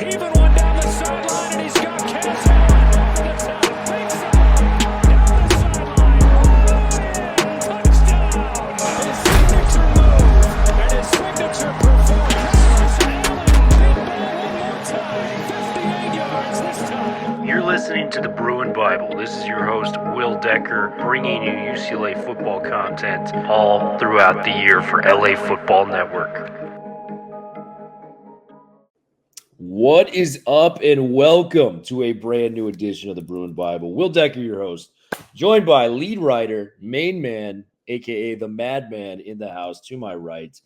Even one down the sideline, and he's got Cass over the top. Big side, down the sideline. Touchdown. His signature move and his signature performance. Allen, big ball one more time. 58 yards this time. You're listening to the Bruin Bible. This is your host, Will Decker, bringing you UCLA football content all throughout the year for LA Football Network. What is up, and welcome to a brand new edition of the Bruin Bible. Will Decker, your host, joined by lead writer, main man, a.k.a. the madman in the house to my right.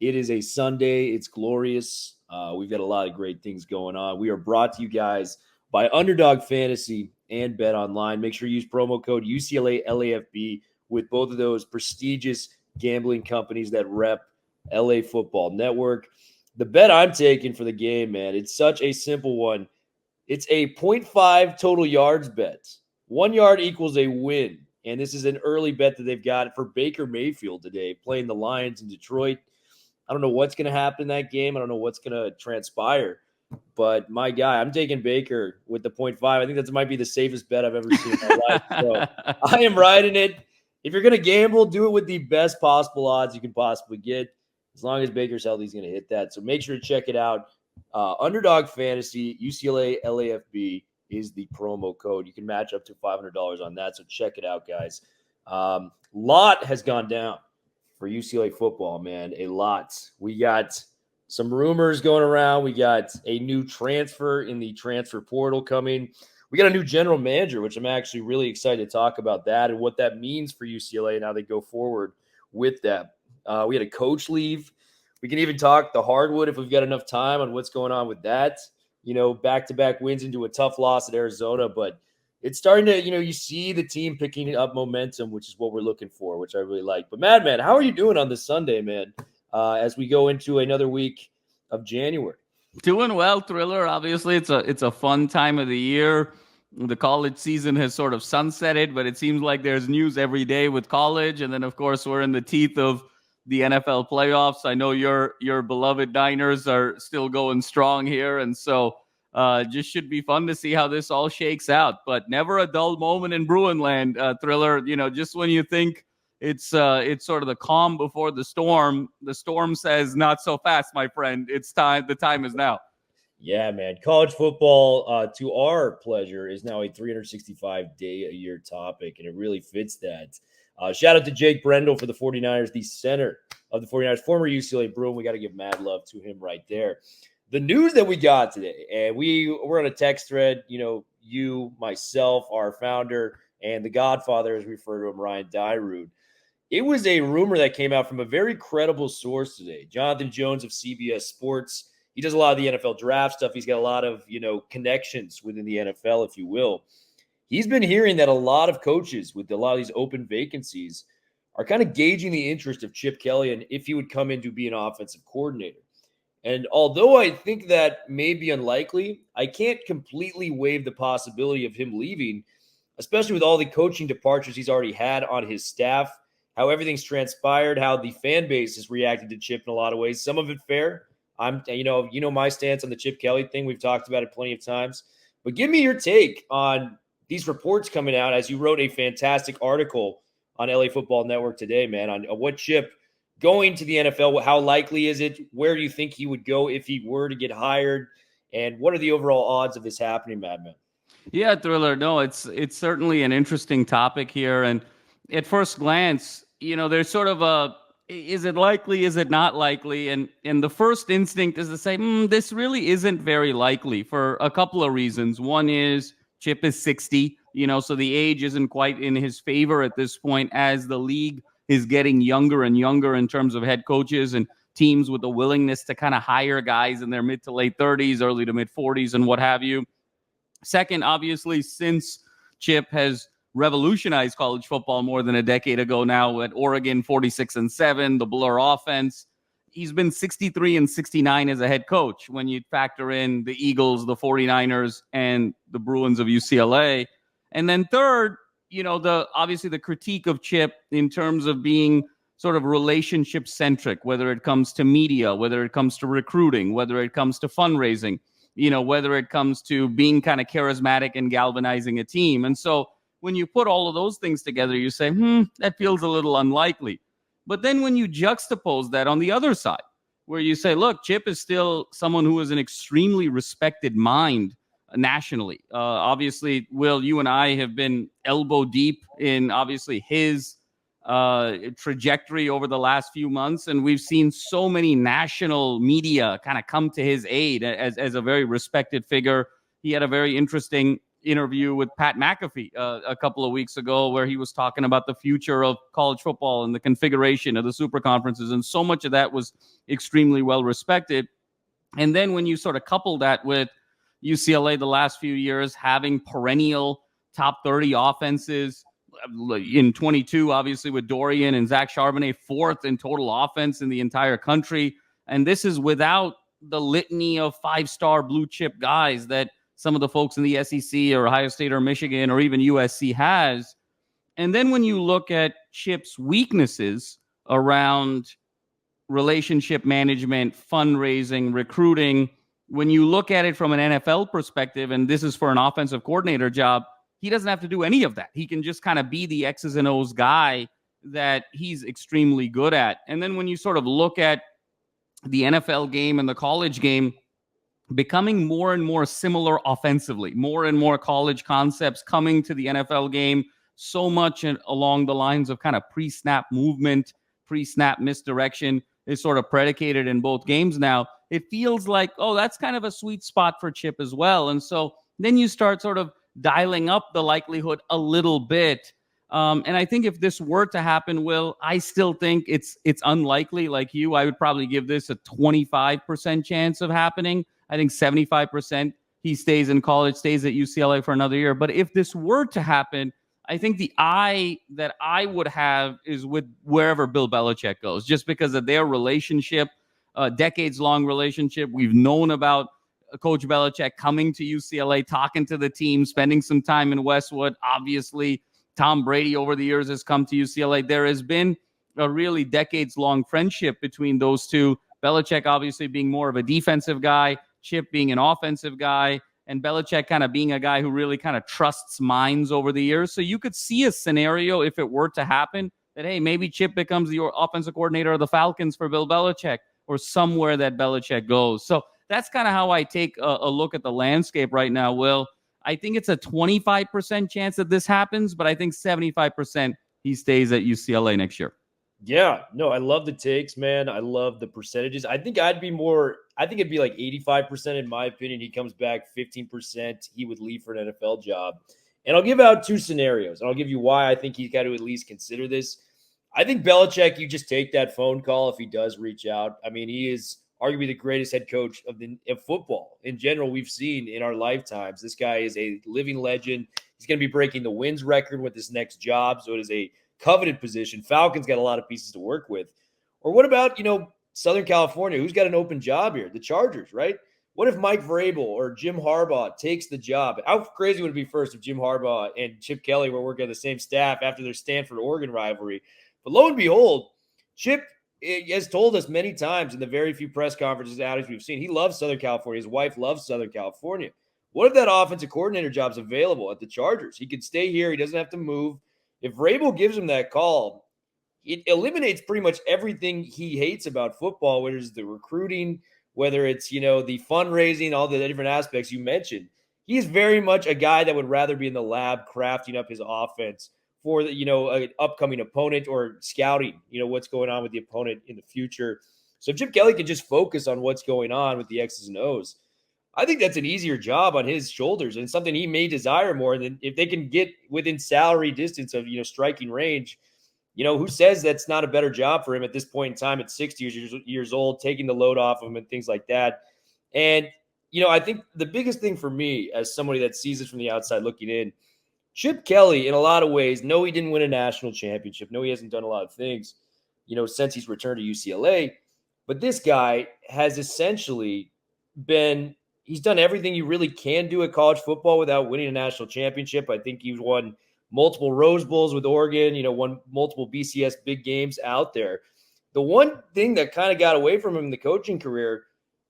It is a Sunday. It's glorious. We've got a lot of great things going on. We are brought to you guys by Underdog Fantasy and Bet Online. Make sure you use promo code UCLA-LAFB with both of those prestigious gambling companies that rep LA Football Network. The bet I'm taking for the game, man, it's such a simple one. It's a 0.5 total yards bet. 1 yard equals a win. And this is an early bet that they've got for Baker Mayfield today, playing the Lions in Detroit. I don't know what's going to happen in that game. I don't know what's going to transpire. But my guy, I'm taking Baker with the 0.5. I think that might be the safest bet I've ever seen in my life. So I am riding it. If you're going to gamble, do it with the best possible odds you can possibly get. As long as Baker's healthy, he's going to hit that. So make sure to check it out. Underdog Fantasy, UCLA LAFB is the promo code. You can match up to $500 on that. So check it out, guys. Lot has gone down for UCLA football, man. A lot. We got some rumors going around. We got a new transfer in the transfer portal coming. We got a new general manager, which I'm actually really excited to talk about that and what that means for UCLA and how they go forward with that. We had a coach leave. We can even talk the hardwood if we've got enough time on what's going on with that. You know, back-to-back wins into a tough loss at Arizona, but it's starting to, you see the team picking up momentum, which is what we're looking for, which I really like. But Madman, how are you doing on this Sunday, man, as we go into another week of January? Doing well, Thriller. Obviously, it's a fun time of the year. The college season has sort of sunsetted, but it seems like there's news every day with college. And then, of course, we're in the teeth of the NFL playoffs. I know your beloved Niners are still going strong here. And so just should be fun to see how this all shakes out. But never a dull moment in Bruin land, Thriller. Just when you think it's sort of the calm before the storm says, not so fast, my friend. It's time. The time is now. Yeah, man. College football, to our pleasure, is now a 365-day-a-year topic, and it really fits that. Shout out to Jake Brendel for the 49ers, the center of the 49ers, former UCLA Bruin. We got to give mad love to him right there. The news that we got today, and we're on a text thread, you, myself, our founder, and the Godfather, as we refer to him, Ryan Dyrud. It was a rumor that came out from a very credible source today, Jonathan Jones of CBS Sports. He does a lot of the NFL draft stuff. He's got a lot of, connections within the NFL, if you will. He's been hearing that a lot of coaches with a lot of these open vacancies are kind of gauging the interest of Chip Kelly and if he would come in to be an offensive coordinator. And although I think that may be unlikely, I can't completely waive the possibility of him leaving, especially with all the coaching departures he's already had on his staff, how everything's transpired, how the fan base has reacted to Chip in a lot of ways. Some of it fair. I'm, my stance on the Chip Kelly thing. We've talked about it plenty of times. But give me your take on these reports coming out, as you wrote a fantastic article on LA Football Network today, man, on what Chip going to the NFL, how likely is it? Where do you think he would go if he were to get hired? And what are the overall odds of this happening, Madman? Yeah, Thriller. No, it's certainly an interesting topic here. And at first glance, there's sort of is it likely? Is it not likely? And the first instinct is to say, this really isn't very likely for a couple of reasons. One is Chip is 60, so the age isn't quite in his favor at this point as the league is getting younger and younger in terms of head coaches and teams with the willingness to kind of hire guys in their mid to late 30s, early to mid 40s and what have you. Second, obviously, since Chip has revolutionized college football more than a decade ago now at Oregon, 46-7, the blur offense, he's been 63-69 as a head coach when you factor in the Eagles, the 49ers, and the Bruins of UCLA. And then third, obviously the critique of Chip in terms of being sort of relationship centric, whether it comes to media, whether it comes to recruiting, whether it comes to fundraising. whether it comes to being kind of charismatic and galvanizing a team. And so when you put all of those things together, you say, that feels a little unlikely. But then when you juxtapose that on the other side, where you say, look, Chip is still someone who is an extremely respected mind nationally. Obviously, Will, you and I have been elbow deep in obviously his trajectory over the last few months. And we've seen so many national media kind of come to his aid as a very respected figure. He had a very interesting interview with Pat McAfee a couple of weeks ago where he was talking about the future of college football and the configuration of the super conferences. And so much of that was extremely well respected. And then when you sort of couple that with UCLA the last few years having perennial top 30 offenses, in 22, obviously with Dorian and Zach Charbonnet, fourth in total offense in the entire country. And this is without the litany of five-star blue chip guys that some of the folks in the SEC or Ohio State or Michigan or even USC has. And then when you look at Chip's weaknesses around relationship management, fundraising, recruiting, when you look at it from an NFL perspective, and this is for an offensive coordinator job, he doesn't have to do any of that. He can just kind of be the X's and O's guy that he's extremely good at. And then when you sort of look at the NFL game and the college game, becoming more and more similar offensively, more and more college concepts coming to the NFL game, so much along the lines of kind of pre-snap movement, pre-snap misdirection is sort of predicated in both games now. It feels like, that's kind of a sweet spot for Chip as well. And so then you start sort of dialing up the likelihood a little bit. And I think if this were to happen, Will, I still think it's unlikely. Like you, I would probably give this a 25% chance of happening. I think 75% he stays in college, stays at UCLA for another year. But if this were to happen, I think the eye that I would have is with wherever Bill Belichick goes, just because of their relationship, decades-long relationship. We've known about Coach Belichick coming to UCLA, talking to the team, spending some time in Westwood. Obviously, Tom Brady over the years has come to UCLA. There has been a really decades-long friendship between those two. Belichick obviously being more of a defensive guy, Chip being an offensive guy, and Belichick kind of being a guy who really kind of trusts minds over the years. So you could see a scenario if it were to happen that, hey, maybe Chip becomes the offensive coordinator of the Falcons for Bill Belichick or somewhere that Belichick goes. So that's kind of how I take a look at the landscape right now, Will. I think it's a 25% chance that this happens, but I think 75% he stays at UCLA next year. Yeah, no, I love the takes, man. I love the percentages. I think it'd be like 85% in my opinion. He comes back 15%. He would leave for an NFL job. And I'll give out two scenarios, and I'll give you why I think he's got to at least consider this. I think Belichick, you just take that phone call if he does reach out. I mean, he is arguably the greatest head coach of football in general we've seen in our lifetimes. This guy is a living legend. He's going to be breaking the wins record with his next job, so it is a coveted position. Falcons got a lot of pieces to work with. Or what about, Southern California? Who's got an open job here? The Chargers, right? What if Mike Vrabel or Jim Harbaugh takes the job? How crazy would it be first if Jim Harbaugh and Chip Kelly were working on the same staff after their Stanford-Oregon rivalry? But lo and behold, Chip has told us many times in the very few press conferences and outings we've seen, he loves Southern California. His wife loves Southern California. What if that offensive coordinator job's available at the Chargers? He could stay here. He doesn't have to move. If Vrabel gives him that call, it eliminates pretty much everything he hates about football, whether it's the recruiting, whether it's, the fundraising, all the different aspects you mentioned. He's very much a guy that would rather be in the lab crafting up his offense for the, an upcoming opponent or scouting, what's going on with the opponent in the future. So if Chip Kelly can just focus on what's going on with the X's and O's, I think that's an easier job on his shoulders and something he may desire more than if they can get within salary distance of, striking range. Who says that's not a better job for him at this point in time at 60 years old, taking the load off of him and things like that. And, I think the biggest thing for me as somebody that sees this from the outside looking in, Chip Kelly, in a lot of ways, no, he didn't win a national championship. No, he hasn't done a lot of things, since he's returned to UCLA. But this guy has essentially he's done everything you really can do at college football without winning a national championship. I think he's won multiple Rose Bowls with Oregon, won multiple BCS big games out there. The one thing that kind of got away from him in the coaching career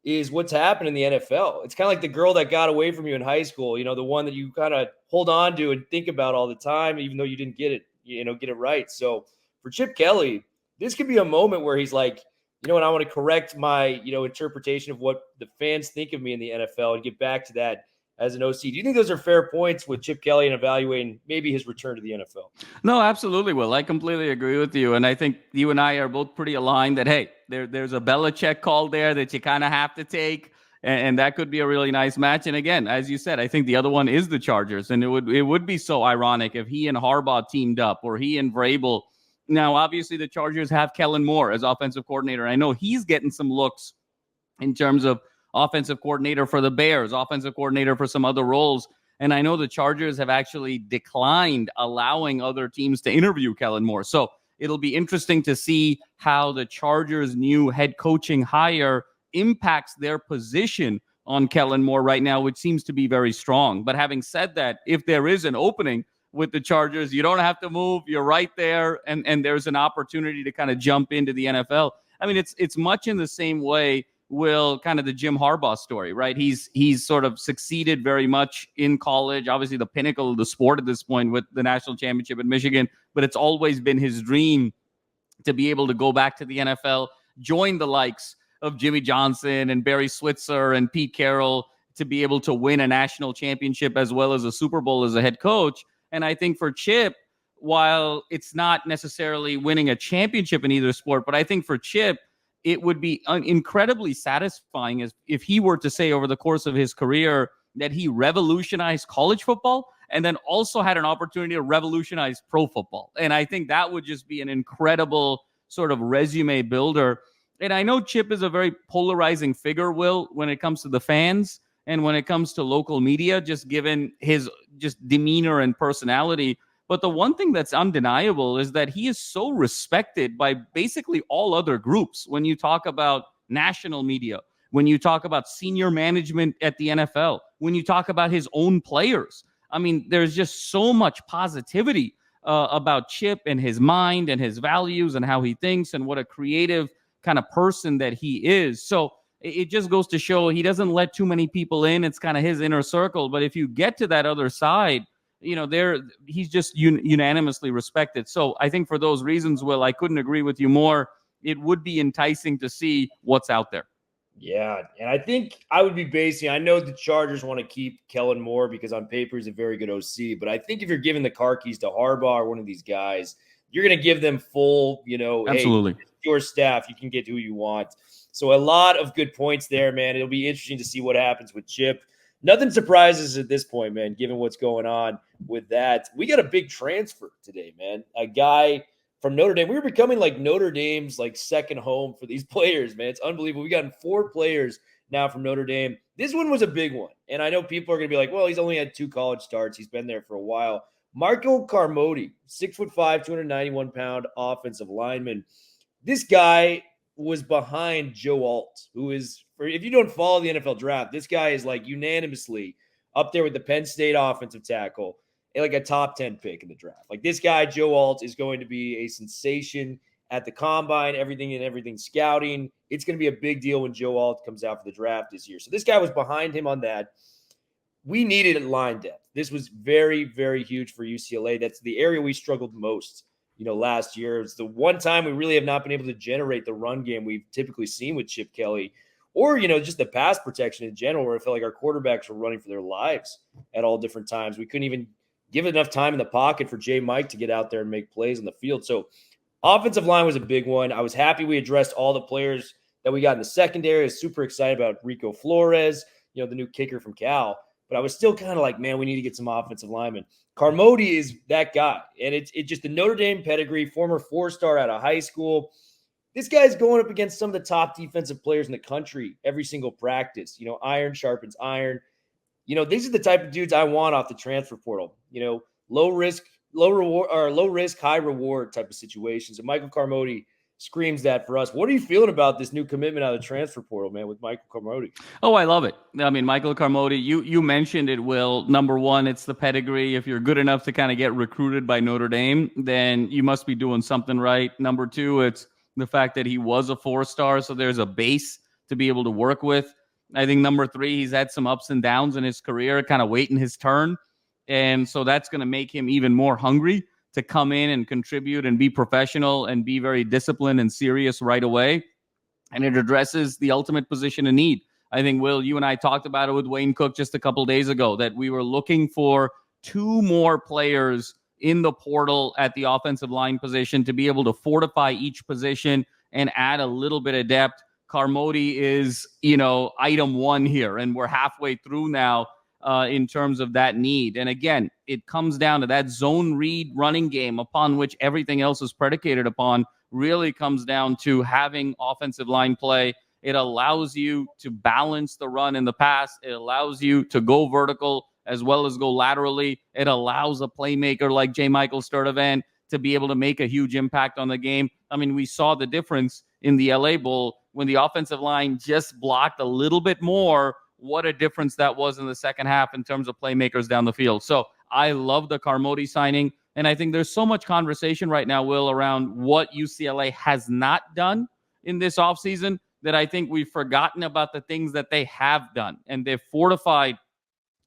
is what's happened in the NFL. It's kind of like the girl that got away from you in high school, the one that you kind of hold on to and think about all the time, even though you didn't get it right. So for Chip Kelly, this could be a moment where he's like, you know what, I want to correct my, interpretation of what the fans think of me in the NFL and get back to that as an OC. Do you think those are fair points with Chip Kelly and evaluating maybe his return to the NFL? No, absolutely, Will. I completely agree with you. And I think you and I are both pretty aligned that, hey, there's a Belichick call there that you kind of have to take. And that could be a really nice match. And again, as you said, I think the other one is the Chargers. And it would be so ironic if he and Harbaugh teamed up, or he and Vrabel. Now, obviously, the Chargers have Kellen Moore as offensive coordinator. I know he's getting some looks in terms of offensive coordinator for the Bears, offensive coordinator for some other roles. And I know the Chargers have actually declined allowing other teams to interview Kellen Moore. So it'll be interesting to see how the Chargers' new head coaching hire impacts their position on Kellen Moore right now, which seems to be very strong. But having said that, if there is an opening with the Chargers, you don't have to move. You're right there. And there's an opportunity to kind of jump into the NFL. I mean, it's much in the same way, Will, kind of the Jim Harbaugh story, right? He's sort of succeeded very much in college, obviously the pinnacle of the sport at this point with the national championship at Michigan, but it's always been his dream to be able to go back to the NFL, join the likes of Jimmy Johnson and Barry Switzer and Pete Carroll, to be able to win a national championship as well as a Super Bowl as a head coach. And I think for Chip, while it's not necessarily winning a championship in either sport, but I think for Chip, it would be incredibly satisfying if he were to say over the course of his career that he revolutionized college football and then also had an opportunity to revolutionize pro football. And I think that would just be an incredible sort of resume builder. And I know Chip is a very polarizing figure, Will, when it comes to the fans and when it comes to local media, just given his just demeanor and personality. But the one thing that's undeniable is that he is so respected by basically all other groups. When you talk about national media, when you talk about senior management at the NFL, when you talk about his own players, I mean, there's just so much positivity about Chip and his mind and his values and how he thinks and what a creative kind of person that he is. So it just goes to show he doesn't let too many people in. It's kind of his inner circle. But if you get to that other side, he's just unanimously respected. So I think for those reasons, Will, I couldn't agree with you more. It would be enticing to see what's out there. Yeah, and I think I would be basing, I know the Chargers want to keep Kellen Moore because on paper he's a very good OC, but I think if you're giving the car keys to Harbaugh or one of these guys, you're going to give them full, absolutely. Hey, your staff, you can get who you want. So a lot of good points there, man. It'll be interesting to see what happens with Chip. Nothing surprises at this point, man, given what's going on with that. We got a big transfer today, man. A guy from Notre Dame. We were becoming like Notre Dame's like second home for these players, man. It's unbelievable. We got 4 players now from Notre Dame. This one was a big one. And I know people are going to be like, well, he's only had 2 college starts. He's been there for a while. Michael Carmody, 6'5", 291-pound offensive lineman. This guy was behind Joe Alt, who is, if you don't follow the NFL draft, this guy is like unanimously up there with the Penn State offensive tackle, and like a top 10 pick in the draft. Like this guy, Joe Alt, is going to be a sensation at the combine, everything scouting. It's going to be a big deal when Joe Alt comes out for the draft this year. So this guy was behind him on that. We needed line depth. This was very, very huge for UCLA. That's the area we struggled most, last year. It's the one time we really have not been able to generate the run game we've typically seen with Chip Kelly, or, just the pass protection in general, where it felt like our quarterbacks were running for their lives at all different times. We couldn't even give enough time in the pocket for J.Michael to get out there and make plays on the field. So offensive line was a big one. I was happy we addressed all the players that we got in the secondary. I was super excited about Rico Flores, the new kicker from Cal. But I was still kind of like, man, we need to get some offensive linemen. Carmody is that guy. And it's just the Notre Dame pedigree, former 4-star out of high school. This guy's going up against some of the top defensive players in the country every single practice. Iron sharpens iron. These are the type of dudes I want off the transfer portal. Low risk, high reward type of situations. And Michael Carmody screams that for us. What are you feeling about this new commitment out of the transfer portal, man, with Michael Carmody? Oh, I love it. I mean, Michael Carmody, you mentioned it, Will. Number one, it's the pedigree. If you're good enough to kind of get recruited by Notre Dame, then you must be doing something right. Number two, it's the fact that he was a 4-star, so there's a base to be able to work with. I think number 3, he's had some ups and downs in his career, kind of waiting his turn. And so that's going to make him even more hungry to come in and contribute and be professional and be very disciplined and serious right away. And it addresses the ultimate position of need. I think, Will, you and I talked about it with Wayne Cook just a couple of days ago, that we were looking for 2 more players in the portal at the offensive line position to be able to fortify each position and add a little bit of depth. Carmody is, item 1 here, and we're halfway through now in terms of that need. And again, it comes down to that zone read running game upon which everything else is predicated upon. Really comes down to having offensive line play. It allows you to balance the run and the pass. It allows you to go vertical as well as go laterally. It allows a playmaker like J.Michael Sturdivant to be able to make a huge impact on the game. I mean, we saw the difference in the LA Bowl when the offensive line just blocked a little bit more. What a difference that was in the second half in terms of playmakers down the field. So I love the Carmody signing. And I think there's so much conversation right now, Will, around what UCLA has not done in this offseason that I think we've forgotten about the things that they have done. And they've fortified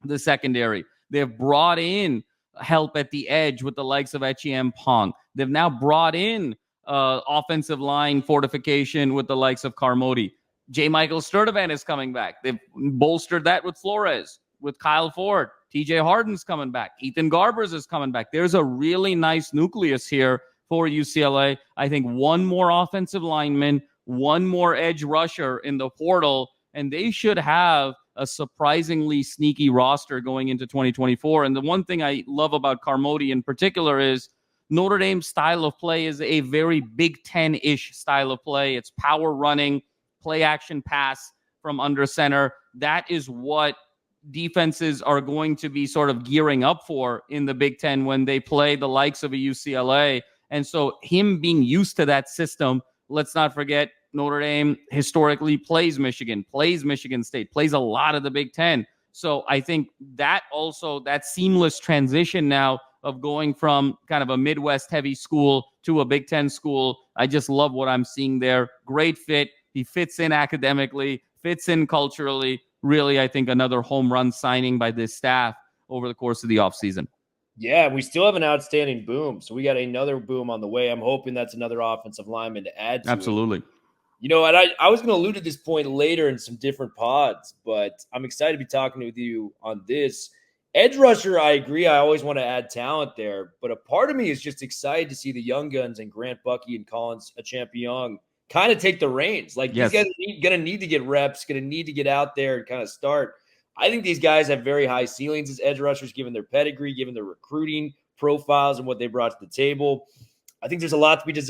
the secondary. They've brought in help at the edge with the likes of Etienne Pong. They've now brought in offensive line fortification with the likes of Carmody. J.Michael Sturdivant is coming back. They've bolstered that with Flores, with Kyle Ford. TJ Harden's coming back. Ethan Garbers is coming back. There's a really nice nucleus here for UCLA. I think 1 more offensive lineman, 1 more edge rusher in the portal, and they should have a surprisingly sneaky roster going into 2024. And the one thing I love about Carmody in particular is Notre Dame's style of play is a very Big Ten-ish style of play. It's power running, play action pass from under center. That is what defenses are going to be sort of gearing up for in the Big Ten when they play the likes of a UCLA. And so him being used to that system, let's not forget Notre Dame historically plays Michigan State, plays a lot of the Big Ten. So I think that also, that seamless transition now of going from kind of a Midwest heavy school to a Big Ten school, I just love what I'm seeing there. Great fit. He fits in academically, fits in culturally. Really, I think another home run signing by this staff over the course of the offseason. Yeah, we still have an outstanding boom. So we got another boom on the way. I'm hoping that's another offensive lineman to add to Absolutely. it. And I was going to allude to this point later in some different pods, but I'm excited to be talking with you on this. Edge rusher, I agree. I always want to add talent there, but a part of me is just excited to see the young guns and Grant Buckey and Collin Champion kind of take the reins. Like, yes. These guys are going to need to get reps, going to need to get out there and kind of start. I think these guys have very high ceilings as edge rushers, given their pedigree, given their recruiting profiles and what they brought to the table. I think there's a lot to be just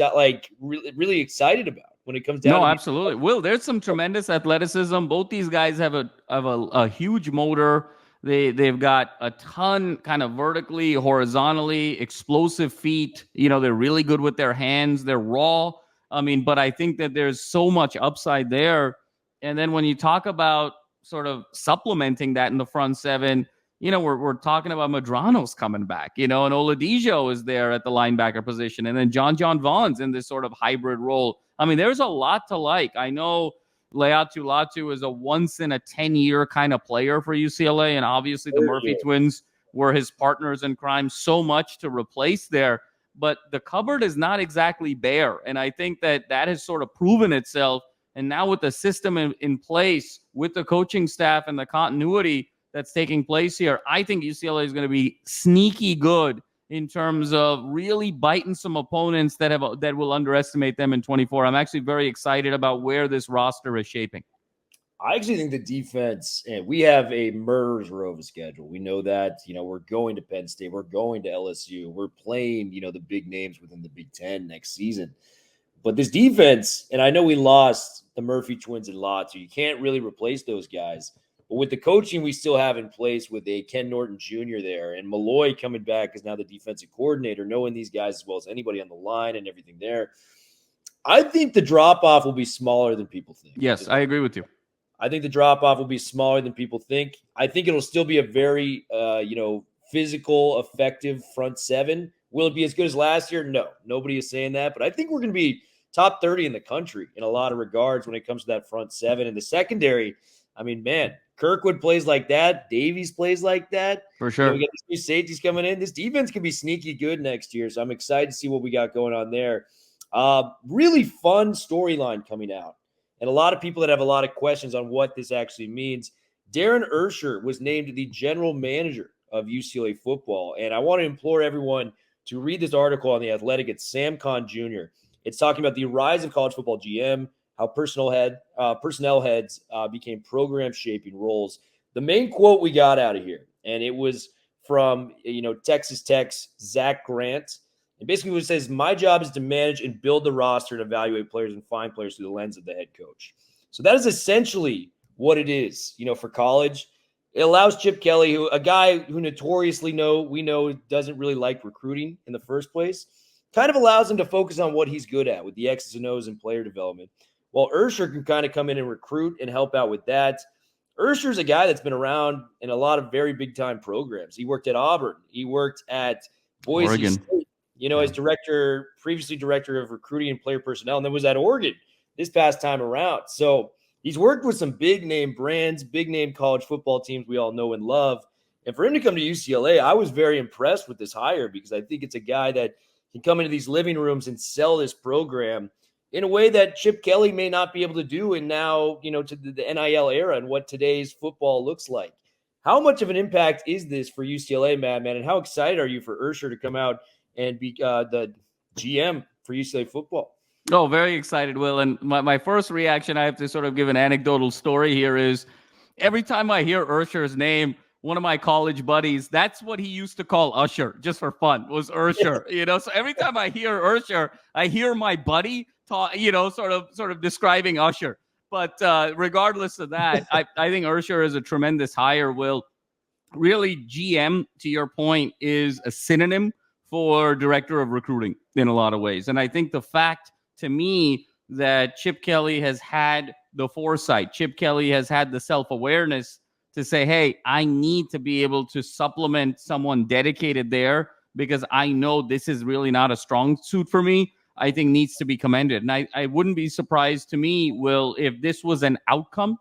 really, really excited about when it comes down. No, absolutely. Will, there's some tremendous athleticism. Both these guys have a huge motor. They've got a ton kind of vertically, horizontally, explosive feet. They're really good with their hands. They're raw. But I think that there's so much upside there. And then when you talk about sort of supplementing that in the front seven, we're talking about Medrano's coming back, and Oladejo is there at the linebacker position. And then John Vaughn's in this sort of hybrid role. There's a lot to like. I know Tuikolovatu is a once in a 10-year kind of player for UCLA. And obviously the Murphy twins were his partners in crime. So much to replace there. But the cupboard is not exactly bare. And I think that has sort of proven itself. And now with the system in place, with the coaching staff and the continuity that's taking place here, I think UCLA is going to be sneaky good in terms of really biting some opponents that will underestimate them in 24. I'm actually very excited about where this roster is shaping. I actually think the defense, and we have a murderer's row of a schedule. We know that, we're going to Penn State. We're going to LSU. We're playing, the big names within the Big Ten next season. But this defense, and I know we lost the Murphy twins a lot, so you can't really replace those guys. But with the coaching we still have in place with a Ken Norton Jr. there, and Malloy coming back as now the defensive coordinator, knowing these guys as well as anybody on the line and everything there, I think the drop-off will be smaller than people think. Yes, I agree with you. I think the drop-off will be smaller than people think. I think it'll still be a very, physical, effective front seven. Will it be as good as last year? No, nobody is saying that. But I think we're going to be top 30 in the country in a lot of regards when it comes to that front seven. And the secondary, I mean, man, Kirkwood plays like that. Davies plays like that. For sure. We got these new safeties coming in. This defense can be sneaky good next year. So I'm excited to see what we got going on there. Really fun storyline coming out. And a lot of people that have a lot of questions on what this actually means. Darren Ursher was named the general manager of UCLA football. And I want to implore everyone to read this article on The Athletic. It's Sam Kahn Jr. It's talking about the rise of college football GM, how personnel heads became program-shaping roles. The main quote we got out of here, and it was from Texas Tech's Zach Grant. And basically what it says, my job is to manage and build the roster and evaluate players and find players through the lens of the head coach. So that is essentially what it is, for college. It allows Chip Kelly, a guy who notoriously we know doesn't really like recruiting in the first place, kind of allows him to focus on what he's good at with the X's and O's and player development. While Ursher can kind of come in and recruit and help out with that. Ursher's a guy that's been around in a lot of very big-time programs. He worked at Auburn. He worked at Boise Oregon State, as previously director of recruiting and player personnel, and then was at Oregon this past time around. So he's worked with some big-name brands, big-name college football teams we all know and love. And for him to come to UCLA, I was very impressed with this hire because I think it's a guy that can come into these living rooms and sell this program in a way that Chip Kelly may not be able to do. And now, to the NIL era and what today's football looks like. How much of an impact is this for UCLA, Madman? And how excited are you for Ursher to come out and be the GM for UCLA football? Oh, very excited, Will. And my first reaction, I have to sort of give an anecdotal story here, is every time I hear Ursher's name, one of my college buddies, that's what he used to call Usher, just for fun, was Ursher. So every time I hear Ursher, I hear my buddy talk, sort of describing Usher. But regardless of that, I think Ursher is a tremendous hire, Will. Really, GM, to your point, is a synonym for director of recruiting in a lot of ways. And I think the fact, to me, that Chip Kelly has had the foresight, Chip Kelly has had the self-awareness to say, hey, I need to be able to supplement someone dedicated there because I know this is really not a strong suit for me, I think needs to be commended. And I wouldn't be surprised, to me, Will, if this was an outcome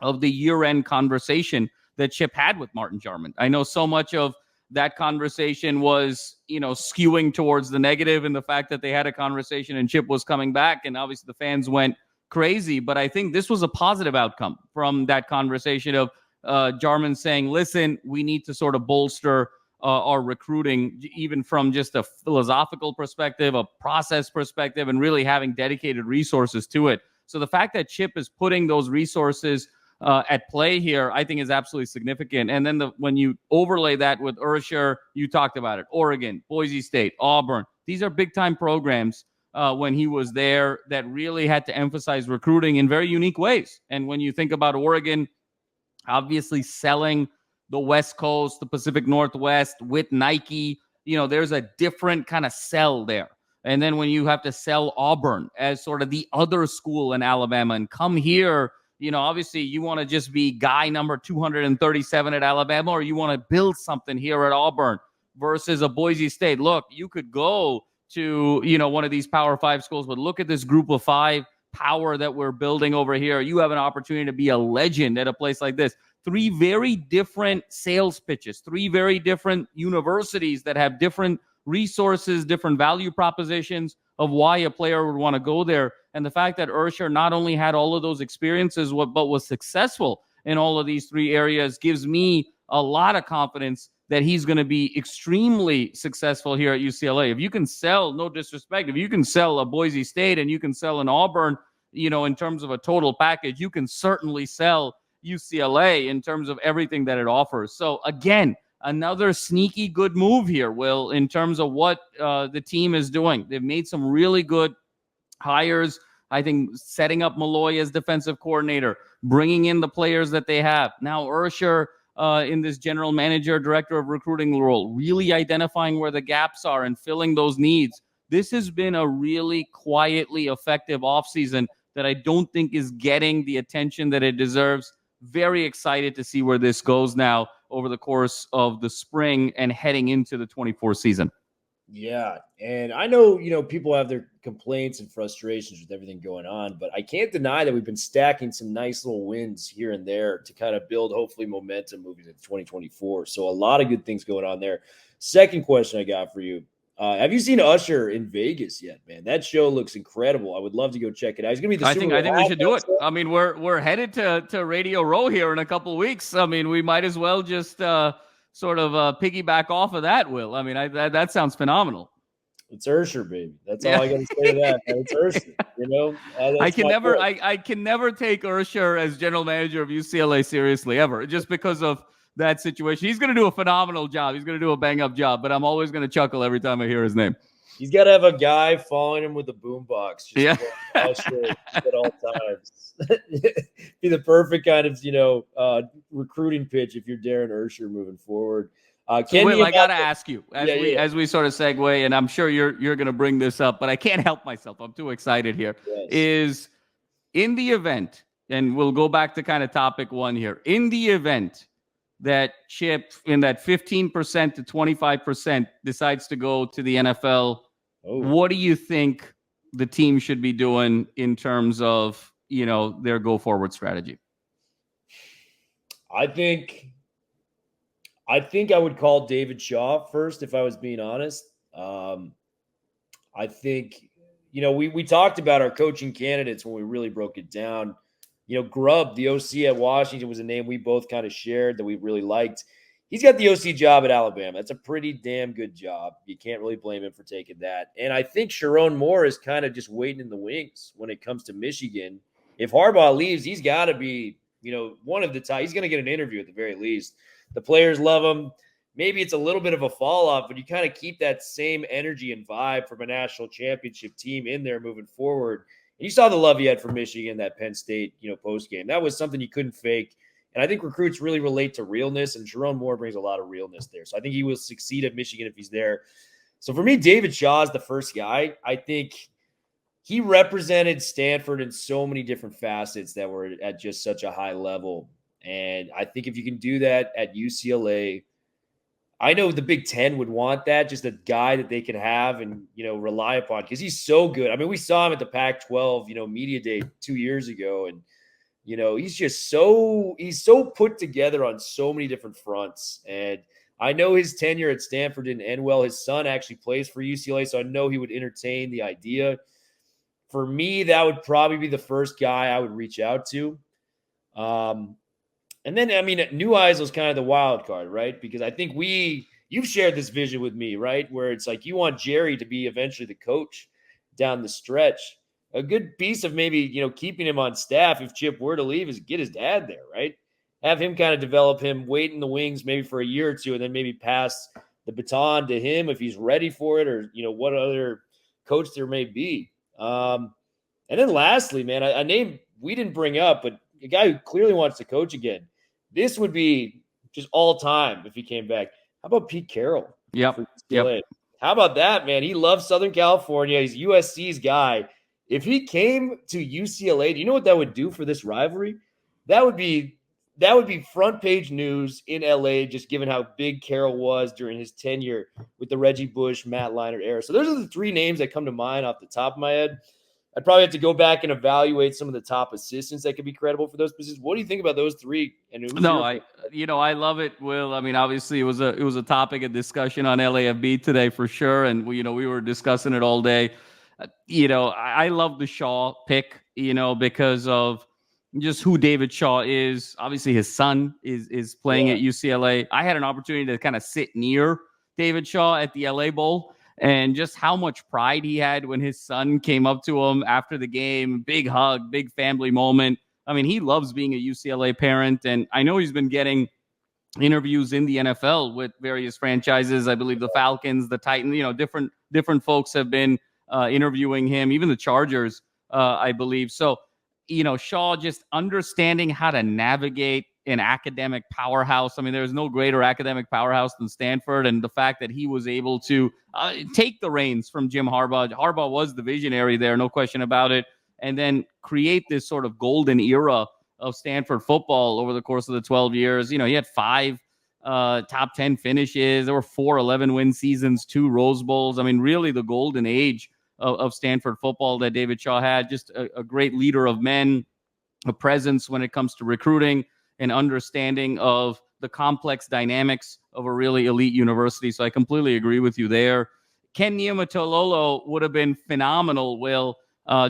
of the year-end conversation that Chip had with Martin Jarmond. I know so much of that conversation was, skewing towards the negative and the fact that they had a conversation and Chip was coming back, and obviously the fans went crazy. But I think this was a positive outcome from that conversation of Jarmond saying, listen, we need to sort of bolster our recruiting, even from just a philosophical perspective, a process perspective, and really having dedicated resources to it. So the fact that Chip is putting those resources at play here, I think is absolutely significant. And then when you overlay that with Ursher, you talked about it, Oregon, Boise State, Auburn, these are big-time programs when he was there that really had to emphasize recruiting in very unique ways. And when you think about Oregon, obviously selling the West Coast, the Pacific Northwest with Nike, there's a different kind of sell there. And then when you have to sell Auburn as sort of the other school in Alabama and come here, obviously you want to just be guy number 237 at Alabama, or you want to build something here at Auburn versus a Boise State. Look, you could go to, one of these Power 5 schools, but look at this group of 5 power that we're building over here. You have an opportunity to be a legend at a place like this. 3 very different sales pitches, 3 very different universities that have different resources, different value propositions of why a player would want to go there. And the fact that Ursher not only had all of those experiences, but was successful in all of these 3 areas gives me a lot of confidence that he's going to be extremely successful here at UCLA. If you can sell, no disrespect, if you can sell a Boise State and you can sell an Auburn, in terms of a total package, you can certainly sell UCLA in terms of everything that it offers. So again, another sneaky good move here, Will, in terms of what the team is doing. They've made some really good hires. I think setting up Malloy as defensive coordinator, bringing in the players that they have. Now Ursher in this general manager, director of recruiting role, really identifying where the gaps are and filling those needs. This has been a really quietly effective offseason that I don't think is getting the attention that it deserves. Very excited to see where this goes now over the course of the spring and heading into the 24 season. Yeah, and I know, people have their complaints and frustrations with everything going on, but I can't deny that we've been stacking some nice little wins here and there to kind of build, hopefully, momentum moving into 2024. So a lot of good things going on there. Second question I got for you. Have you seen Usher in Vegas yet, man? That show looks incredible. I would love to go check it out. He's going to be the I Super think Bowl we should do it. halftime show. I mean, we're headed to Radio Row here in a couple of weeks. I mean, we might as well just sort of piggyback off of that, Will. I mean, that sounds phenomenal. It's Ursher, baby. That's all I got to say to that. Man. It's Ursher, I can never take Ursher as general manager of UCLA seriously, ever, just because of that situation. He's going to do a phenomenal job. He's going to do a bang-up job, but I'm always going to chuckle every time I hear his name. He's got to have a guy following him with a boombox. Yeah. At all times. Be the perfect kind of, recruiting pitch if you're Darren Ursher moving forwd. Will, I got to ask you, as we sort of segue, and I'm sure you're going to bring this up, but I can't help myself. I'm too excited here. Yes. Is in the event, and we'll go back to kind of topic one here, in the event that Chip in that 15% to 25% decides to go to the NFL, what do you think the team should be doing in terms of, their go forward strategy? I think I would call David Shaw first, if I was being honest. I think, we talked about our coaching candidates when we really broke it down. Grubb, the OC at Washington, was a name we both kind of shared that we really liked. He's got the OC job at Alabama. That's a pretty damn good job. You can't really blame him for taking that. And I think Sharon Moore is kind of just waiting in the wings when it comes to Michigan. If Harbaugh leaves, he's got to be, one of the top. He's going to get an interview at the very least. The players love him. Maybe it's a little bit of a fall off, but you kind of keep that same energy and vibe from a national championship team in there moving forward. And you saw the love he had for Michigan, that Penn State, post game. That was something you couldn't fake. And I think recruits really relate to realness, and Sharon Moore brings a lot of realness there. So I think he will succeed at Michigan if he's there. So for me, David Shaw is the first guy. I think he represented Stanford in so many different facets that were at just such a high level. And I think if you can do that at UCLA, I know the Big Ten would want that, just a guy that they can have and, rely upon because he's so good. I mean, we saw him at the Pac-12, media day 2 years ago. And, he's just he's so put together on so many different fronts. And I know his tenure at Stanford didn't end well. His son actually plays for UCLA, so I know he would entertain the idea. For me, that would probably be the first guy I would reach out to. And then, New Eisel's kind of the wild card, right? Because I think you've shared this vision with me, right? Where it's like you want Jerry to be eventually the coach down the stretch. A good piece of maybe, keeping him on staff if Chip were to leave is get his dad there, right? Have him kind of develop him, wait in the wings maybe for a year or two, and then maybe pass the baton to him if he's ready for it or, what other coach there may be. And then lastly, man, a name we didn't bring up, but a guy who clearly wants to coach again. This would be just all time if he came back. How about Pete Carroll? Yep. How about that, man? He loves Southern California. He's USC's guy. If he came to UCLA, do you know what that would do for this rivalry? That would be front page news in LA, just given how big Carroll was during his tenure with the Reggie Bush, Matt Leinart era. So those are the three names that come to mind off the top of my head. I'd probably have to go back and evaluate some of the top assistants that could be credible for those positions. What do you think about those three? I love it, Will. I mean, obviously it was a topic of discussion on LAFB today for sure. And we were discussing it all day. I love the Shaw pick, because of just who David Shaw is. Obviously his son is playing at UCLA. I had an opportunity to kind of sit near David Shaw at the LA Bowl. And just how much pride he had when his son came up to him after the game. Big hug, big family moment. I mean, he loves being a UCLA parent. And I know he's been getting interviews in the NFL with various franchises. I believe the Falcons, the Titans, different folks have been interviewing him, even the Chargers, I believe. So, Shaw just understanding how to navigate an academic powerhouse. I mean, there's no greater academic powerhouse than Stanford. And the fact that he was able to take the reins from Jim Harbaugh. Harbaugh was the visionary there, no question about it. And then create this sort of golden era of Stanford football over the course of the 12 years. He had 5 top 10 finishes. There were 4 11-win seasons, 2 Rose Bowls. I mean, really the golden age of Stanford football that David Shaw had. Just a great leader of men, a presence when it comes to recruiting, and understanding of the complex dynamics of a really elite university. So I completely agree with you there. Ken Niumatalolo would have been phenomenal, Will.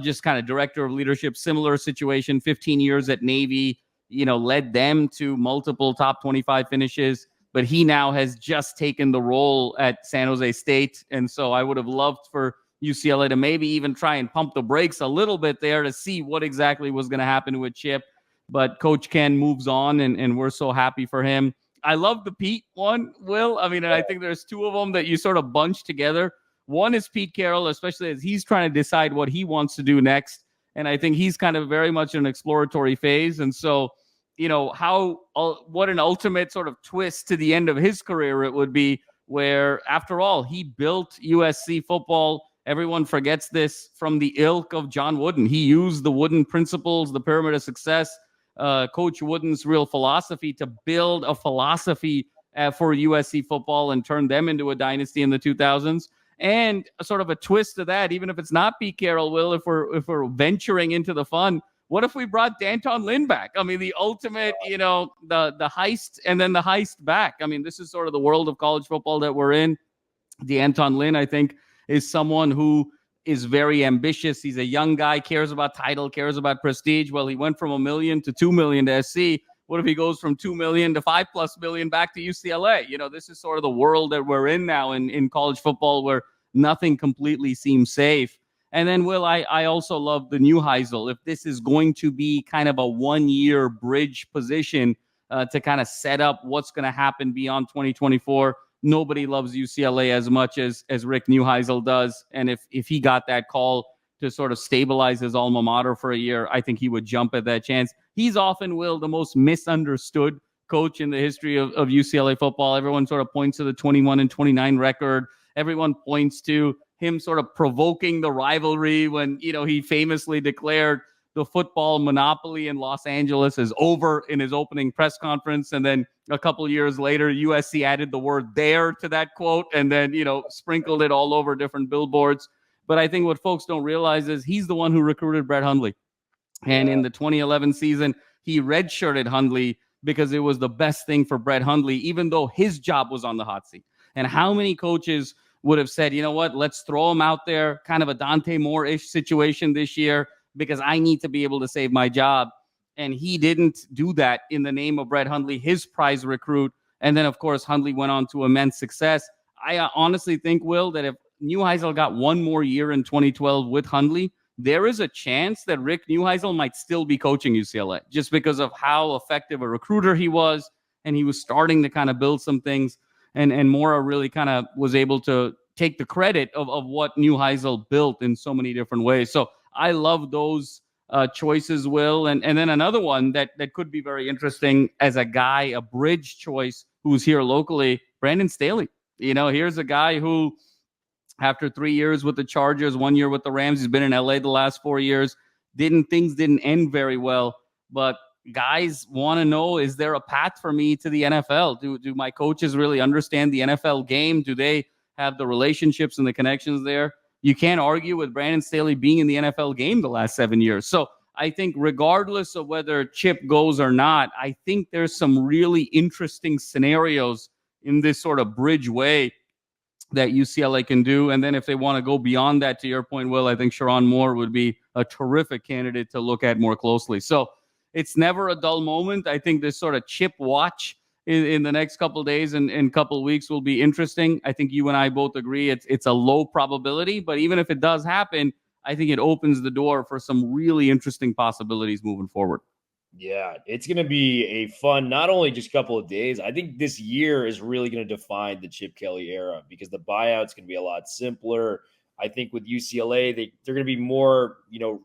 Just kind of director of leadership, similar situation, 15 years at Navy, led them to multiple top 25 finishes. But he now has just taken the role at San Jose State. And so I would have loved for UCLA to maybe even try and pump the brakes a little bit there to see what exactly was going to happen with Chip. But Coach Ken moves on, and we're so happy for him. I love the Pete one, Will. I mean, I think there's 2 of them that you sort of bunch together. One is Pete Carroll, especially as he's trying to decide what he wants to do next. And I think he's kind of very much in an exploratory phase. And so, what an ultimate sort of twist to the end of his career it would be, where, after all, he built USC football. Everyone forgets this, from the ilk of John Wooden. He used the Wooden principles, the pyramid of success, Coach Wooden's real philosophy, to build a philosophy for USC football and turn them into a dynasty in the 2000s. And a sort of a twist to that, even if it's not Pete Carroll, Will, if we're venturing into the fun, what if we brought D'Anton Lynn back? I mean, the ultimate, the heist and then the heist back. I mean, this is sort of the world of college football that we're in. D'Anton Lynn, I think, is someone who is very ambitious. He's a young guy, cares about title, cares about prestige. Well, he went from $1 million to $2 million to SC. What if he goes from $2 million to $5+ million back to UCLA? This is sort of the world that we're in now in college football, where nothing completely seems safe. And then, Will, I also love the Neuheisel. If this is going to be kind of a 1-year bridge position to kind of set up what's going to happen beyond 2024, nobody loves UCLA as much as Rick Neuheisel does. And if he got that call to sort of stabilize his alma mater for a year, I think he would jump at that chance. He's often, Will, the most misunderstood coach in the history of UCLA football. Everyone sort of points to the 21-29 record. Everyone points to him sort of provoking the rivalry when, he famously declared the football monopoly in Los Angeles is over in his opening press conference. And then a couple years later, USC added the word "there" to that quote and then, sprinkled it all over different billboards. But I think what folks don't realize is he's the one who recruited Brett Hundley. And in the 2011 season, he redshirted Hundley because it was the best thing for Brett Hundley, even though his job was on the hot seat. And how many coaches would have said, you know what, let's throw him out there, kind of a Dante Moore-ish situation this year, because I need to be able to save my job. And he didn't do that in the name of Brett Hundley, his prize recruit. And then, of course, Hundley went on to immense success. I honestly think, Will, that if Neuheisel got 1 more year in 2012 with Hundley, there is a chance that Rick Neuheisel might still be coaching UCLA just because of how effective a recruiter he was. And he was starting to kind of build some things. And Mora really kind of was able to take the credit of what Neuheisel built in so many different ways. So I love those choices, Will. And then another one that could be very interesting as a guy, a bridge choice who's here locally, Brandon Staley. Here's a guy who, after 3 years with the Chargers, 1 year with the Rams, he's been in LA the last 4 years. Things didn't end very well, but guys want to know, is there a path for me to the NFL? Do my coaches really understand the NFL game? Do they have the relationships and the connections there? You can't argue with Brandon Staley being in the NFL game the last 7 years. So I think regardless of whether Chip goes or not, I think there's some really interesting scenarios in this sort of bridge way that UCLA can do. And then if they want to go beyond that, to your point, Will, I think Sharon Moore would be a terrific candidate to look at more closely. So it's never a dull moment. I think this sort of Chip watch in the next couple of days and couple of weeks will be interesting. I think you and I both agree it's a low probability, but even if it does happen, I think it opens the door for some really interesting possibilities moving forward. Yeah, it's going to be a fun, not only just couple of days. I think this year is really going to define the Chip Kelly era because the buyout's going to be a lot simpler. I think with UCLA, they're going to be more,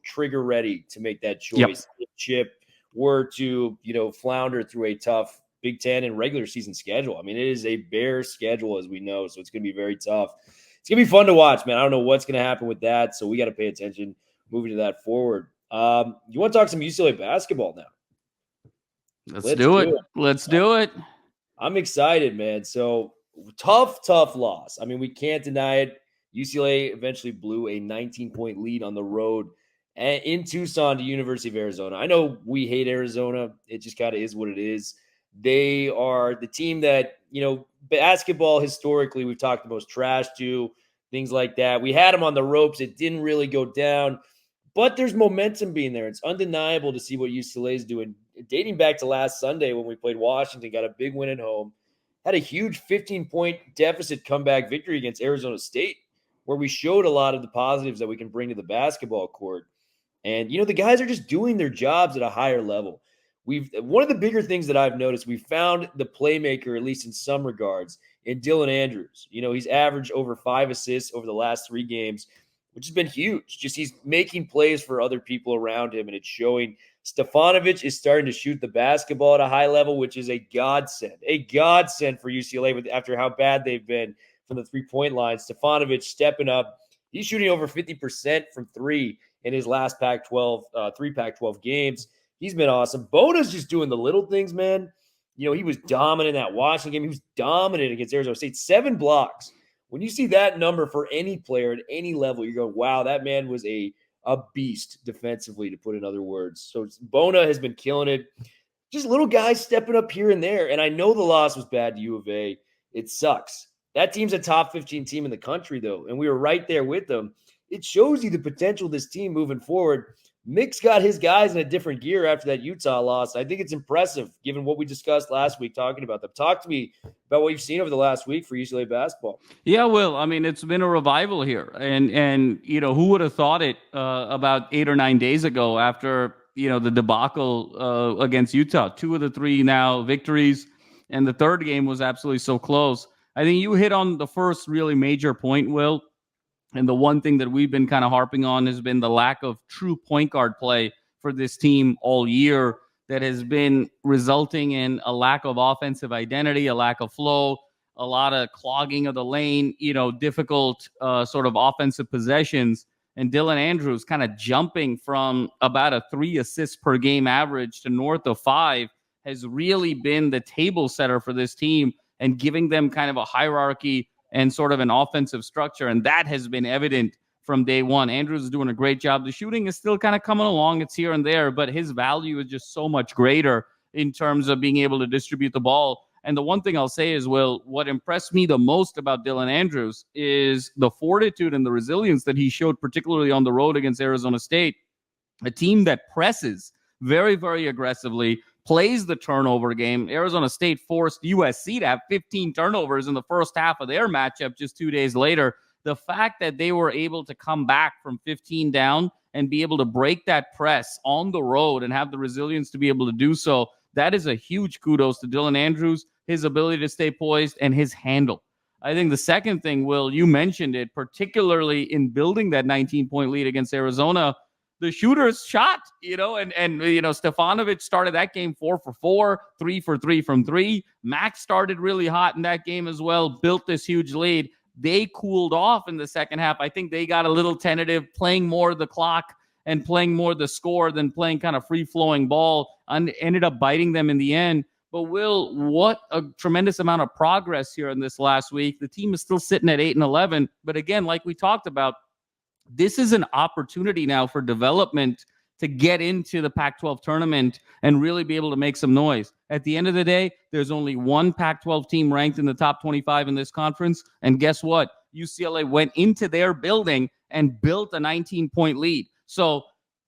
trigger ready to make that choice. Yep. If Chip were to, flounder through a tough Big Ten and regular season schedule. I mean, it is a bare schedule, as we know, so it's going to be very tough. It's going to be fun to watch, man. I don't know what's going to happen with that, so we got to pay attention moving to that forward. You want to talk some UCLA basketball now? Let's do it. Let's do it. I'm excited, man. So tough loss. I mean, we can't deny it. UCLA eventually blew a 19-point lead on the road in Tucson to University of Arizona. I know we hate Arizona. It just kind of is what it is. They are the team that, basketball historically we've talked the most trash to, things like that. We had them on the ropes. It didn't really go down, but there's momentum being there. It's undeniable to see what UCLA is doing. Dating back to last Sunday when we played Washington, got a big win at home, had a huge 15-point deficit comeback victory against Arizona State, where we showed a lot of the positives that we can bring to the basketball court. And, the guys are just doing their jobs at a higher level. One of the bigger things that I've noticed, we found the playmaker, at least in some regards, in Dylan Andrews. He's averaged over 5 assists over the last 3 games, which has been huge. Just he's making plays for other people around him, and it's showing. Stefanovic is starting to shoot the basketball at a high level, which is a godsend for UCLA after how bad they've been from the three-point line. Stefanovic stepping up. He's shooting over 50% from 3 in his last Pac-12, 3 Pac-12 games. He's been awesome. Bona's just doing the little things, man. He was dominant in that Washington game. He was dominant against Arizona State. 7 blocks. When you see that number for any player at any level, you're going, wow, that man was a beast defensively, to put in other words. So Bona has been killing it. Just little guys stepping up here and there. And I know the loss was bad to U of A. It sucks. That team's a top 15 team in the country, though, and we were right there with them. It shows you the potential of this team moving forward. Mick's got his guys in a different gear after that Utah loss. I think it's impressive, given what we discussed last week talking about them. Talk to me about what you've seen over the last week for UCLA basketball. Yeah, Will. I mean, it's been a revival here. And who would have thought it about 8 or 9 days ago after, the debacle against Utah. 2 of the 3 now victories, and the third game was absolutely so close. I think you hit on the first really major point, Will. And the one thing that we've been kind of harping on has been the lack of true point guard play for this team all year that has been resulting in a lack of offensive identity, a lack of flow, a lot of clogging of the lane, difficult sort of offensive possessions. And Dylan Andrews kind of jumping from about a 3 assists per game average to north of 5 has really been the table setter for this team and giving them kind of a hierarchy and sort of an offensive structure. And that has been evident from day one. Andrews is doing a great job. The shooting is still kind of coming along. It's here and there, but his value is just so much greater in terms of being able to distribute the ball. And the one thing I'll say is, Will, what impressed me the most about Dylan Andrews is the fortitude and the resilience that he showed, particularly on the road against Arizona State, a team that presses very, very aggressively, plays the turnover game. Arizona State forced USC to have 15 turnovers in the first half of their matchup just 2 days later. The fact that they were able to come back from 15 down and be able to break that press on the road and have the resilience to be able to do so, that is a huge kudos to Dylan Andrews, his ability to stay poised and his handle. I think the second thing, Will, you mentioned it, particularly in building that 19-point lead against Arizona, the shooters shot, and Stefanovic started that game 4 for 4, 3 for 3 from 3. Max started really hot in that game as well, built this huge lead. They cooled off in the second half. I think they got a little tentative, playing more of the clock and playing more of the score than playing kind of free-flowing ball, and ended up biting them in the end. But Will, what a tremendous amount of progress here in this last week. The team is still sitting at 8-11. But again, like we talked about, this is an opportunity now for development to get into the Pac-12 tournament and really be able to make some noise. At the end of the day, there's only one Pac-12 team ranked in the top 25 in this conference. And guess what? UCLA went into their building and built a 19-point lead. So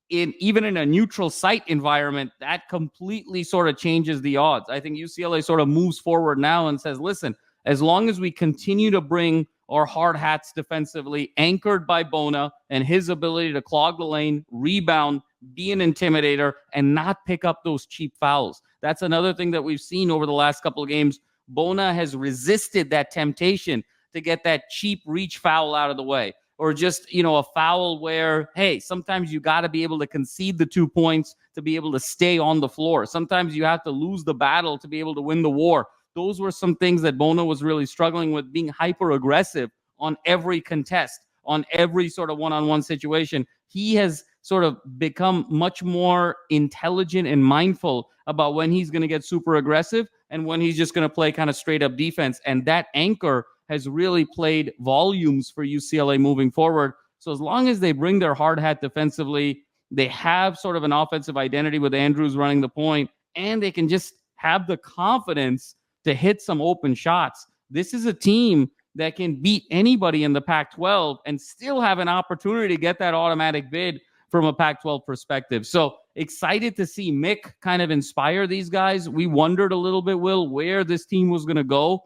even in a neutral site environment, that completely sort of changes the odds. I think UCLA sort of moves forward now and says, listen, as long as we continue to bring our hard hats defensively, anchored by Bona and his ability to clog the lane, rebound, be an intimidator, and not pick up those cheap fouls. That's another thing that we've seen over the last couple of games. Bona has resisted that temptation to get that cheap reach foul out of the way, or just, a foul where, hey, sometimes you got to be able to concede the 2 points to be able to stay on the floor. Sometimes you have to lose the battle to be able to win the war. Those were some things that Bona was really struggling with, being hyper-aggressive on every contest, on every sort of one-on-one situation. He has sort of become much more intelligent and mindful about when he's going to get super aggressive and when he's just going to play kind of straight up defense. And that anchor has really played volumes for UCLA moving forward. So as long as they bring their hard hat defensively, they have sort of an offensive identity with Andrews running the point, and they can just have the confidence to hit some open shots. This is a team that can beat anybody in the Pac-12 and still have an opportunity to get that automatic bid from a Pac-12 perspective. So excited to see Mick kind of inspire these guys. We wondered a little bit, Will, where this team was going to go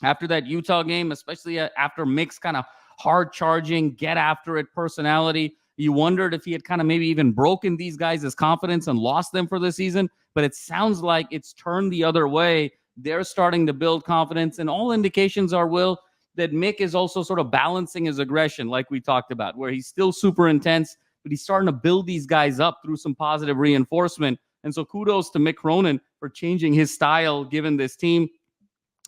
after that Utah game, especially after Mick's kind of hard charging, get after it personality. You wondered if he had kind of maybe even broken these guys' confidence and lost them for the season, but it sounds like it's turned the other way. They're starting to build confidence, and all indications are, Will, that Mick is also sort of balancing his aggression like we talked about, where he's still super intense, but he's starting to build these guys up through some positive reinforcement. And so kudos to Mick Cronin for changing his style given this team.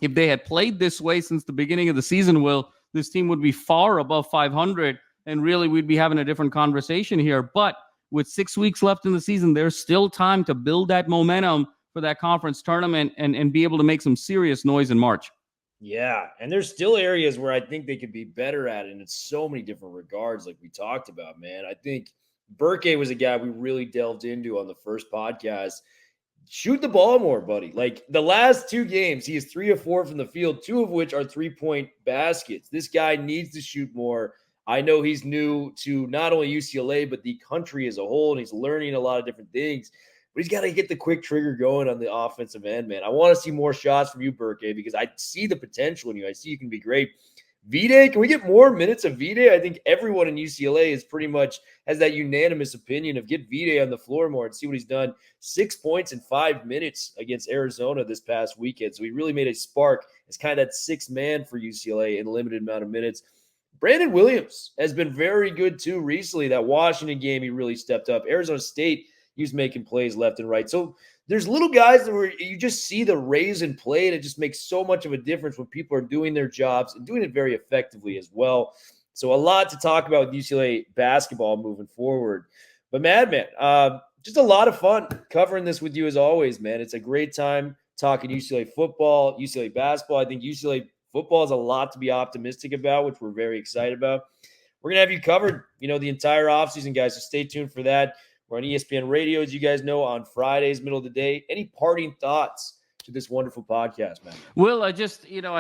If they had played this way since the beginning of the season, Will, this team would be far above 500, and really we'd be having a different conversation here. But with 6 weeks left in the season, there's still time to build that momentum for that conference tournament and be able to make some serious noise in March. Yeah, and there's still areas where I think they could be better at it in so many different regards, like we talked about, man. I think Burke was a guy we really delved into on the first podcast. Shoot the ball more, buddy. Like the last 2 games, he is 3 of 4 from the field, 2 of which are 3-point baskets. This guy needs to shoot more. I know he's new to not only UCLA, but the country as a whole, and he's learning a lot of different things. But he's got to get the quick trigger going on the offensive end, man. I want to see more shots from you, Burke, because I see the potential in you. I see you can be great. Vide, can we get more minutes of Vide? I think everyone in UCLA is pretty much has that unanimous opinion of get Vide on the floor more and see what he's done. 6 points in 5 minutes against Arizona this past weekend. So he really made a spark as kind of that 6th man for UCLA in a limited amount of minutes. Brandon Williams has been very good too recently. That Washington game, he really stepped up. Arizona State, he was making plays left and right. So there's little guys that were you just see the raise in play, and it just makes so much of a difference when people are doing their jobs and doing it very effectively as well. So a lot to talk about with UCLA basketball moving forward. But Madman, just a lot of fun covering this with you as always, man. It's a great time talking UCLA football, UCLA basketball. I think UCLA football is a lot to be optimistic about, which we're very excited about. We're going to have you covered, the entire offseason, guys, so stay tuned for that. We're on ESPN Radio, as you guys know, on Fridays, middle of the day. Any parting thoughts to this wonderful podcast, man? Well, I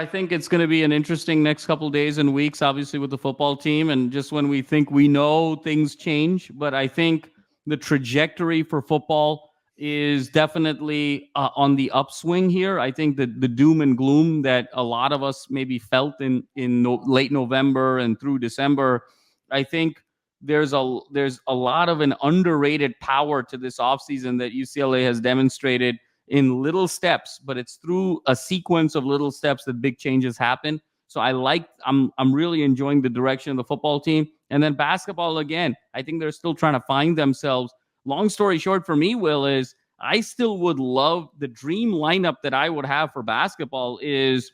think it's going to be an interesting next couple of days and weeks, obviously, with the football team. And just when we think we know, things change. But I think the trajectory for football is definitely on the upswing here. I think that the doom and gloom that a lot of us maybe felt in late November and through December, I think there's a lot of an underrated power to this offseason that UCLA has demonstrated in little steps, but it's through a sequence of little steps that big changes happen. So I'm really enjoying the direction of the football team. And then basketball, again, I think they're still trying to find themselves. Long story short for me, Will, is I still would love the dream lineup that I would have for basketball is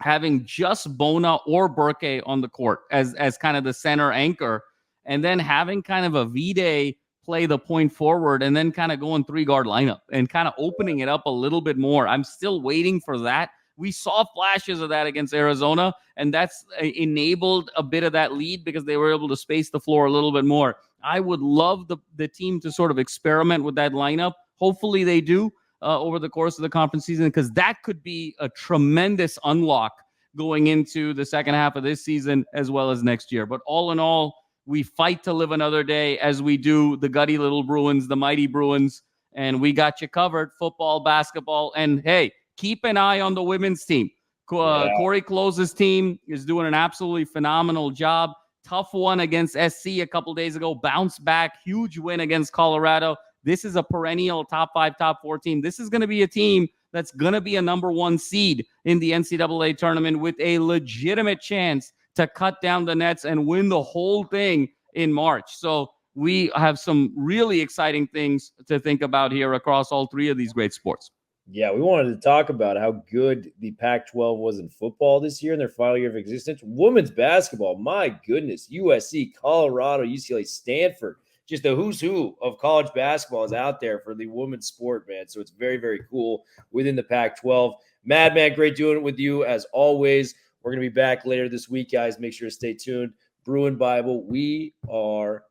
having just Bona or Burke on the court as kind of the center anchor, and then having kind of a V-Day play the point forward and then kind of going 3-guard lineup and kind of opening it up a little bit more. I'm still waiting for that. We saw flashes of that against Arizona, and that's enabled a bit of that lead because they were able to space the floor a little bit more. I would love the team to sort of experiment with that lineup. Hopefully they do over the course of the conference season, because that could be a tremendous unlock going into the second half of this season as well as next year. But all in all, we fight to live another day as we do the gutty little Bruins, the mighty Bruins, and we got you covered, football, basketball, and hey, keep an eye on the women's team. Corey Close's team is doing an absolutely phenomenal job. Tough one against SC a couple days ago, bounce back, huge win against Colorado. This is a perennial top 5, top 4 team. This is going to be a team that's going to be a number 1 seed in the NCAA tournament with a legitimate chance to cut down the nets and win the whole thing in March. So we have some really exciting things to think about here across all 3 of these great sports. Yeah, we wanted to talk about how good the Pac-12 was in football this year in their final year of existence. Women's basketball, my goodness, USC, Colorado, UCLA, Stanford, just the who's who of college basketball is out there for the women's sport, man. So it's very, very cool within the Pac-12. Madman, great doing it with you as always. We're going to be back later this week, guys. Make sure to stay tuned. Bruin Bible, we are